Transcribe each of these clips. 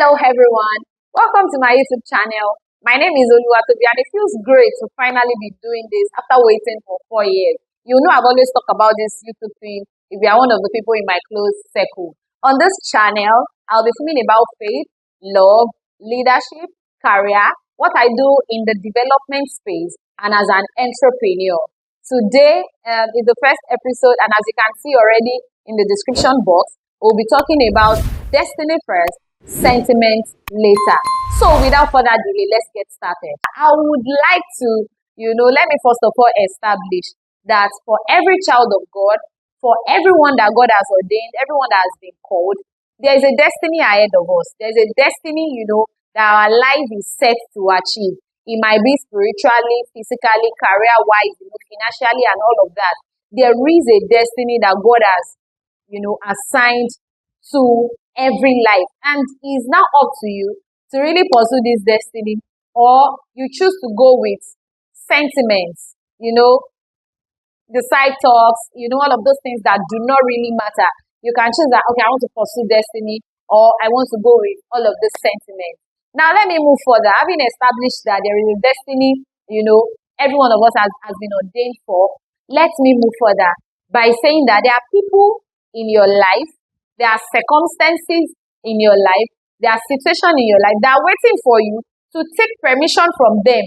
Hello everyone, welcome to my YouTube channel. My name is Oluwatobi and it feels great to finally be doing this after waiting for 4 years. You know I've always talked about this YouTube thing if you are one of the people in my close circle. On this channel, I'll be filming about faith, love, leadership, career, what I do in the development space and as an entrepreneur. Today is the first episode and as you can see already in the description box, we'll be talking about destiny first, sentiment later. So without further delay, let's get started. I would like to, let me first of all establish that for every child of God, for everyone that God has ordained, everyone that has been called, there is a destiny ahead of us. There's a destiny, that our life is set to achieve. It might be spiritually, physically, career-wise, financially, and all of that. There is a destiny that God has, assigned to every life. And it's now up to you to really pursue this destiny, or you choose to go with sentiments, the side talks, all of those things that do not really matter. You can choose that, okay, I want to pursue destiny, or I want to go with all of this sentiments. Now, let me move further. Having established that there is a destiny, every one of us has been ordained for, let me move further by saying that there are people in your life, there are circumstances in your life, there are situations in your life that are waiting for you to take permission from them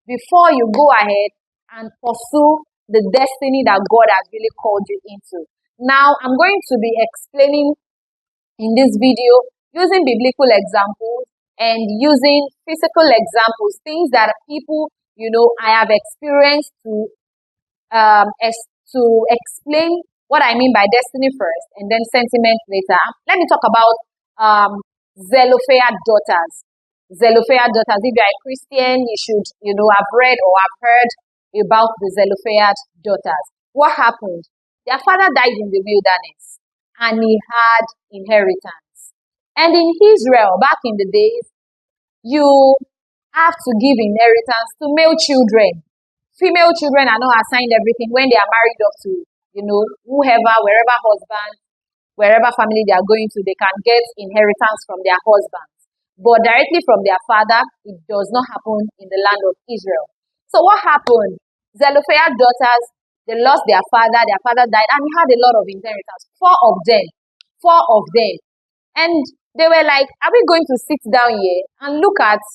before you go ahead and pursue the destiny that God has really called you into. Now, I'm going to be explaining in this video using biblical examples and using physical examples, things that people, I have experienced to explain what I mean by destiny first and then sentiment later. Let me talk about Zelophehad daughters. Zelophehad daughters. If you are a Christian, you should, have read or have heard about the Zelophehad daughters. What happened? Their father died in the wilderness and he had inheritance. And in Israel, back in the days, you have to give inheritance to male children. Female children are not assigned everything when they are married up to, whoever, wherever husband, wherever family they are going to, they can get inheritance from their husbands. But directly from their father, it does not happen in the land of Israel. So what happened? Zelophehad daughters, they lost their father died, and he had a lot of inheritance. Four of them. And they were like, are we going to sit down here and look at,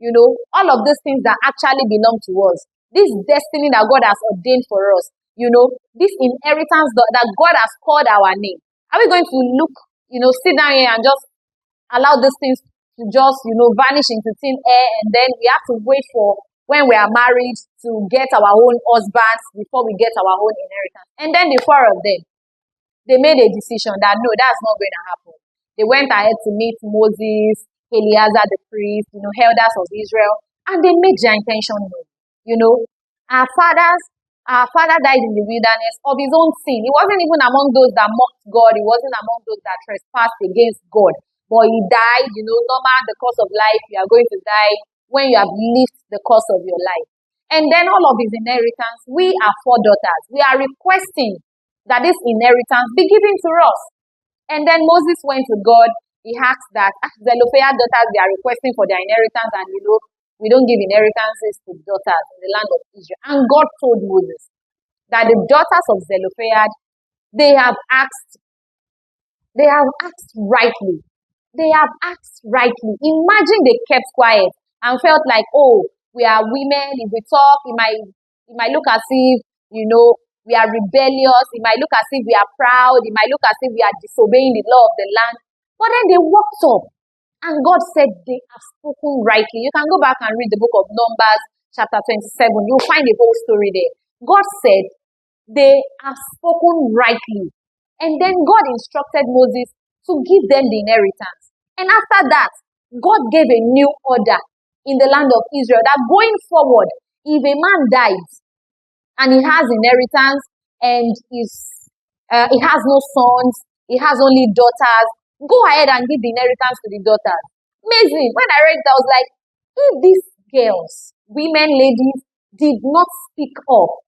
all of these things that actually belong to us? This destiny that God has ordained for us, this inheritance that God has called our name. Are we going to look, sit down here and just allow these things to just, vanish into thin air, and then we have to wait for when we are married to get our own husbands before we get our own inheritance? And then the four of them, they made a decision that no, that's not going to happen. They went ahead to meet Moses, Eleazar the priest, elders of Israel, and they made their intention known. Our father died in the wilderness of his own sin. He wasn't even among those that mocked God. He wasn't among those that trespassed against God. But he died, normal, the course of life. You are going to die when you have lived the course of your life. And then all of his inheritance, we are four daughters. We are requesting that this inheritance be given to us. And then Moses went to God. He asked that Zelophehad daughters, they are requesting for their inheritance, and we don't give inheritances to daughters in the land of Israel. And God told Moses that the daughters of Zelophehad, they have asked rightly. They have asked rightly. Imagine they kept quiet and felt like, oh, we are women. If we talk, it might look as if, we are rebellious. It might look as if we are proud. It might look as if we are disobeying the law of the land. But then they walked up. And God said they have spoken rightly. You can go back and read the book of Numbers, chapter 27. You'll find the whole story there. God said they have spoken rightly. And then God instructed Moses to give them the inheritance. And after that, God gave a new order in the land of Israel that going forward, if a man dies and he has inheritance and he has no sons, he has only daughters, go ahead and give the inheritance to the daughters. Amazing. When I read it, I was like, if these girls, women, ladies, did not speak up,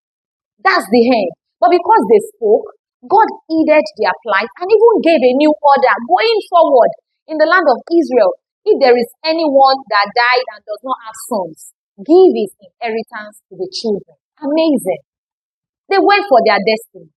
that's the end. But because they spoke, God heeded their plight and even gave a new order going forward in the land of Israel. If there is anyone that died and does not have sons, give his inheritance to the children. Amazing. They went for their destiny.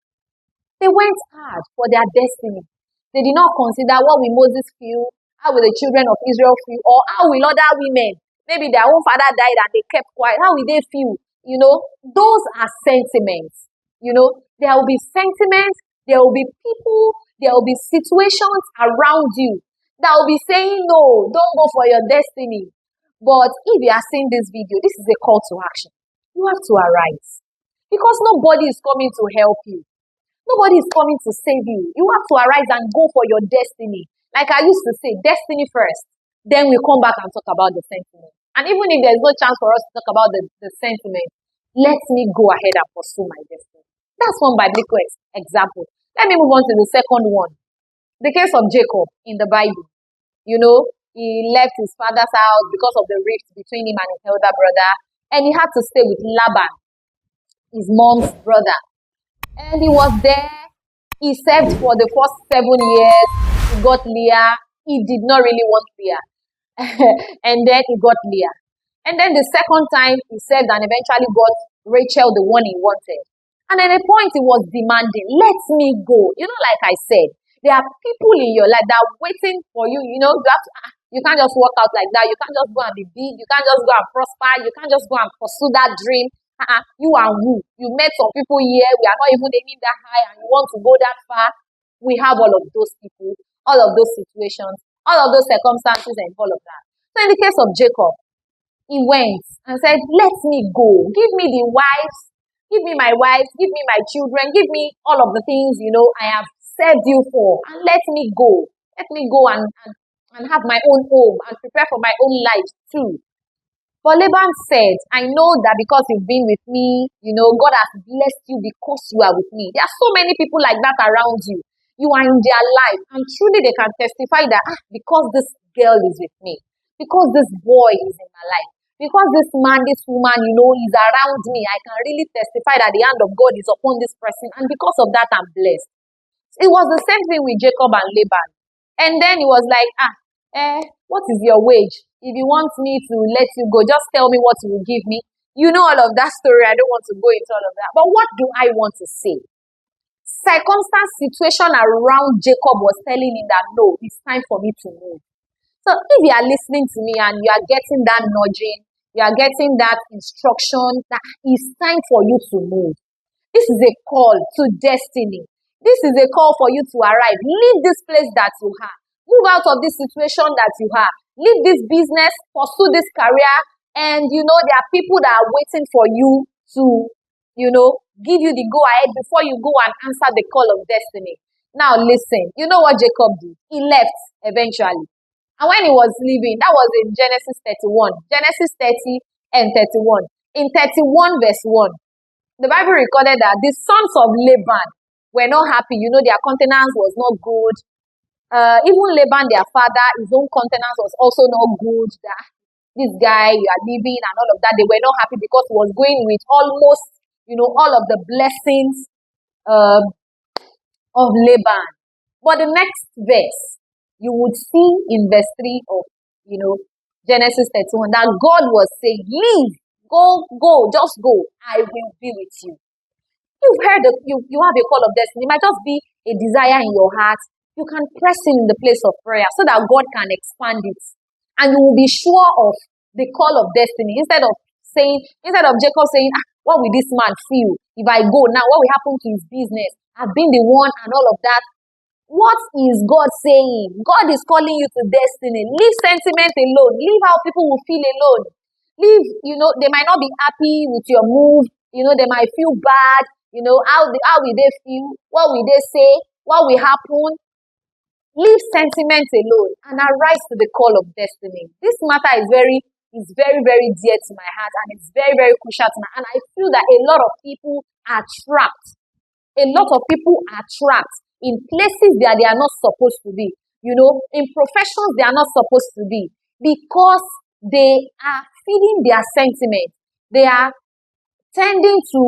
They went hard for their destiny. They did not consider what will Moses feel, how will the children of Israel feel, or how will other women, maybe their own father died and they kept quiet, how will they feel? Those are sentiments. There will be sentiments, there will be people, there will be situations around you that will be saying, no, don't go for your destiny. But if you are seeing this video, this is a call to action. You have to arise. Because nobody is coming to help you. Nobody is coming to save you. You have to arise and go for your destiny. Like I used to say, destiny first. Then we come back and talk about the sentiment. And even if there's no chance for us to talk about the sentiment, let me go ahead and pursue my destiny. That's one biblical example. Let me move on to the second one. The case of Jacob in the Bible. He left his father's house because of the rift between him and his elder brother. And he had to stay with Laban, his mom's brother. And he was there. He served for the first 7 years. He got Leah. He did not really want Leah. And then he got Leah. And then the second time he served and eventually got Rachel, the one he wanted. And at a point he was demanding, let me go. Like I said, there are people in your life that are waiting for you. You can't just walk out like that. You can't just go and be big. You can't just go and prosper. You can't just go and pursue that dream. You and who? You met some people here, we are not even aiming that high and you want to go that far. We have all of those people, all of those situations, all of those circumstances and all of that. So in the case of Jacob, he went and said, let me go. Give me the wives, give me my wives, give me my children, give me all of the things, I have served you for. And let me go. Let me go and have my own home and prepare for my own life too. But Laban said, I know that because you've been with me, God has blessed you because you are with me. There are so many people like that around you. You are in their life. And truly they can testify that because this girl is with me, because this boy is in my life, because this man, this woman, is around me, I can really testify that the hand of God is upon this person. And because of that, I'm blessed. It was the same thing with Jacob and Laban. And then he was like, what is your wage? If you want me to let you go, just tell me what you will give me. All of that story. I don't want to go into all of that. But what do I want to say? Circumstance, situation around Jacob was telling him that, no, it's time for me to move. So if you are listening to me and you are getting that nudging, you are getting that instruction that it's time for you to move. This is a call to destiny. This is a call for you to arrive. Leave this place that you are. Move out of this situation that you are. Leave this business, pursue this career, and there are people that are waiting for you to, give you the go-ahead before you go and answer the call of destiny. Now listen, you know what Jacob did? He left eventually. And when he was leaving, that was in Genesis 31. Genesis 30 and 31. In 31 verse 1, the Bible recorded that the sons of Laban were not happy. Their countenance was not good. Even Laban, their father, his own countenance was also not good. That this guy, you are leaving and all of that. They were not happy because he was going with almost, all of the blessings of Laban. But the next verse, you would see in verse 3 of, Genesis 31, that God was saying, leave, go, just go. I will be with you. You've heard that you have a call of destiny. It might just be a desire in your heart. You can press in the place of prayer so that God can expand it. And you will be sure of the call of destiny. Instead of Jacob saying, what will this man feel if I go now? What will happen to his business? I've been the one and all of that. What is God saying? God is calling you to destiny. Leave sentiment alone. Leave how people will feel alone. Leave, they might not be happy with your move. They might feel bad. How will they feel? What will they say? What will happen? Leave sentiment alone and arise to the call of destiny. This matter is very, very dear to my heart, and it's very, very crucial to my heart. And I feel that a lot of people are trapped. A lot of people are trapped in places that they are not supposed to be. In professions they are not supposed to be, because they are feeding their sentiment. They are tending to,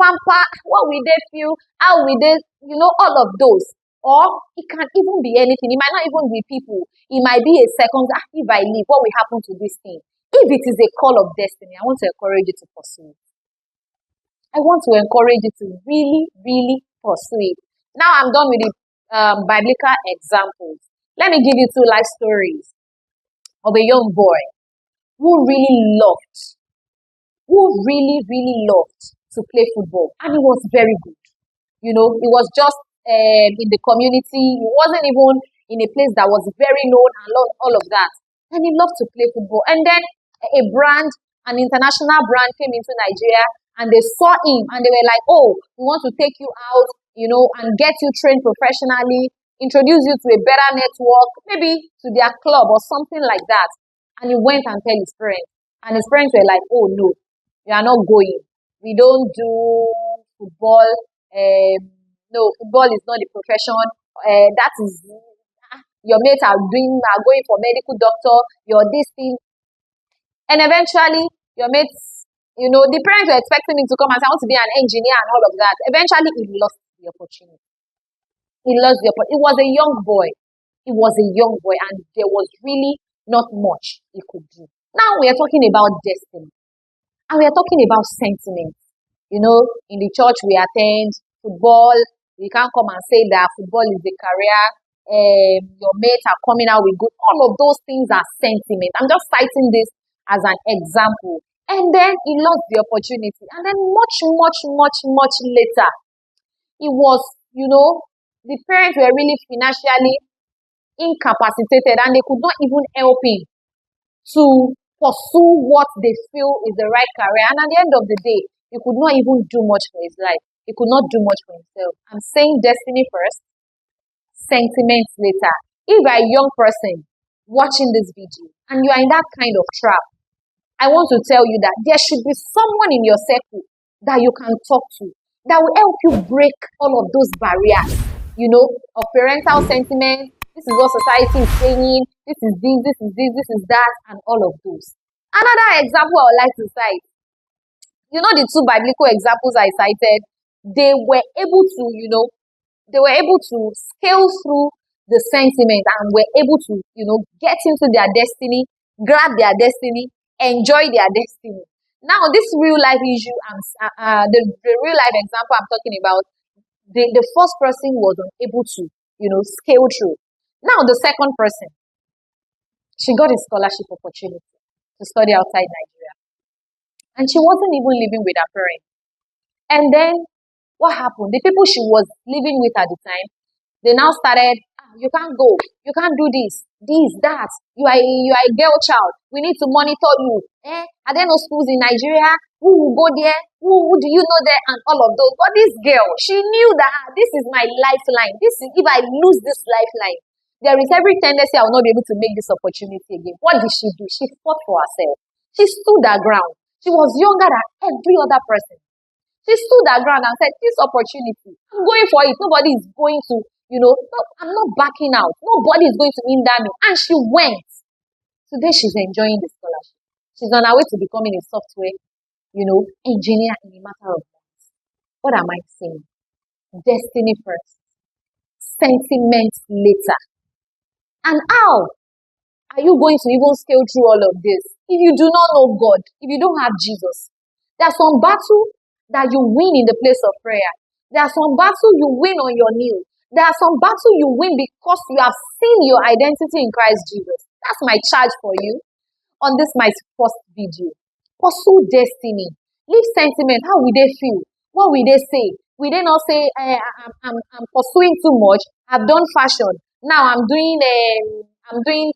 pamper. What will they feel? How will they, all of those. Or it can even be anything. It might not even be people. It might be a second, if I leave, what will happen to this thing? If it is a call of destiny, I want to encourage you to pursue it. I want to encourage you to really, really pursue it. Now I'm done with the biblical examples. Let me give you two life stories of a young boy who really loved, to play football. And he was very good. It was just in the community. He wasn't even in a place that was very known and all of that. And he loved to play football. And then an international brand came into Nigeria and they saw him and they were like, oh, we want to take you out, and get you trained professionally, introduce you to a better network, maybe to their club or something like that. And he went and told his parents. And his parents were like, oh, no, you are not going. We don't do football. No, football is not the profession. That is, your mates are going for medical doctor, your this thing. And eventually, your mates, the parents were expecting him to come and say, I want to be an engineer and all of that. Eventually, he lost the opportunity. He lost the opportunity. It was a young boy. He was a young boy, and there was really not much he could do. Now we are talking about destiny. And we are talking about sentiments. In the church we attend, football, we can't come and say that football is a career. Your mates are coming out with good. All of those things are sentiments. I'm just citing this as an example. And then he lost the opportunity. And then much later, it was, the parents were really financially incapacitated and they could not even help him to pursue what they feel is the right career. And at the end of the day, he could not even do much for his life. He could not do much for himself. I'm saying destiny first, sentiments later. If you're a young person watching this video and you are in that kind of trap, I want to tell you that there should be someone in your circle that you can talk to that will help you break all of those barriers, of parental sentiment. This is what society is saying. This is this is that, and all of those. Another example I would like to cite, the two biblical examples I cited, they were able to scale through the sentiment and were able to, get into their destiny, grab their destiny, enjoy their destiny. Now, this real life issue, the real life example I'm talking about, the first person was unable to, scale through. Now, the second person, she got a scholarship opportunity to study outside Nigeria. And she wasn't even living with her parents. And then, what happened? The people she was living with at the time, they now started, you can't go, you can't do this, that. You are a girl child. We need to monitor you. Are there no schools in Nigeria? Who will go there? Who do you know there? And all of those. But this girl, she knew that this is my lifeline. If I lose this lifeline, there is every tendency I will not be able to make this opportunity again. What did she do? She fought for herself. She stood her ground. She was younger than every other person. She stood her ground and said, this opportunity, I'm going for it. Nobody is going to, I'm not backing out. Nobody is going to hinder me. And she went. Today she's enjoying the scholarship. She's on her way to becoming a software, engineer in a matter of months. What am I saying? Destiny first. Sentiment later. And how are you going to even scale through all of this if you do not know God, if you don't have Jesus? There's some battle that you win in the place of prayer. There are some battle you win on your knees. There are some battle you win because you have seen your identity in Christ Jesus. That's my charge for you on this my first video. Pursue destiny. Leave sentiment. How will they feel? What will they say? Will they not say, I'm pursuing too much? I've done fashion. Now I'm doing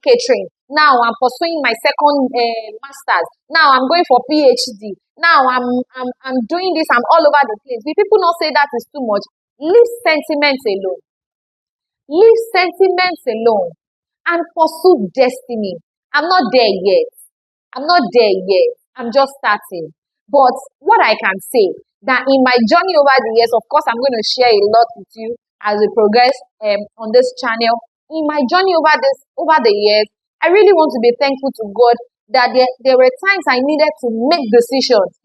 catering. Now I'm pursuing my second master's. Now I'm going for PhD. Now I'm doing this. I'm all over the place. Will people not say that is too much? Leave sentiments alone. Leave sentiments alone and pursue destiny. I'm not there yet. I'm just starting. But what I can say that in my journey over the years, of course, I'm going to share a lot with you as we progress on this channel. In my journey over the years, I really want to be thankful to God that there were times I needed to make decisions,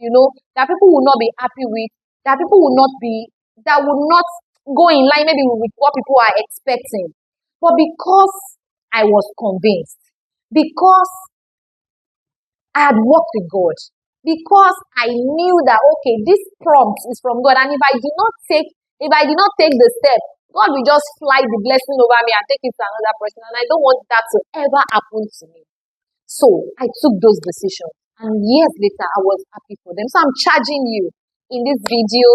that people will not be happy with, that people will not be, that would not go in line maybe with what people are expecting. But because I was convinced, because I had worked with God, because I knew that okay, this prompt is from God, and if I did not take the step, God will just fly the blessing over me and take it to another person, and I don't want that to ever happen to me. So I took those decisions, and years later, I was happy for them. So I'm charging you in this video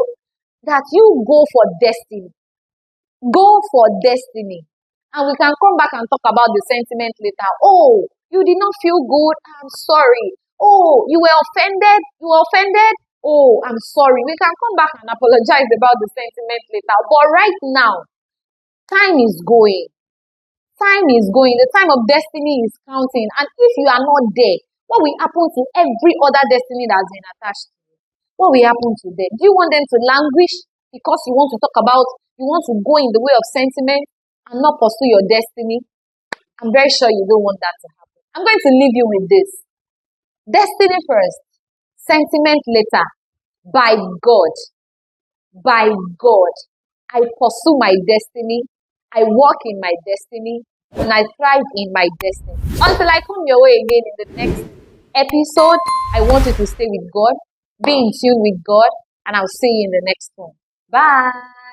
that you go for destiny. Go for destiny. And we can come back and talk about the sentiment later. Oh, you did not feel good. I'm sorry. Oh, you were offended. You were offended. Oh, I'm sorry. We can come back and apologize about the sentiment later. But right now, time is going. Time is going. The time of destiny is counting. And if you are not there, what will happen to every other destiny that's been attached to you? What will happen to them? Do you want them to languish because you want to go in the way of sentiment and not pursue your destiny? I'm very sure you don't want that to happen. I'm going to leave you with this. Destiny first, sentiment later. By God. By God. I pursue my destiny. I walk in my destiny. And I thrive in my destiny. Until I come your way again in the next episode, I want you to stay with God, be in tune with God, and I'll see you in the next one. Bye.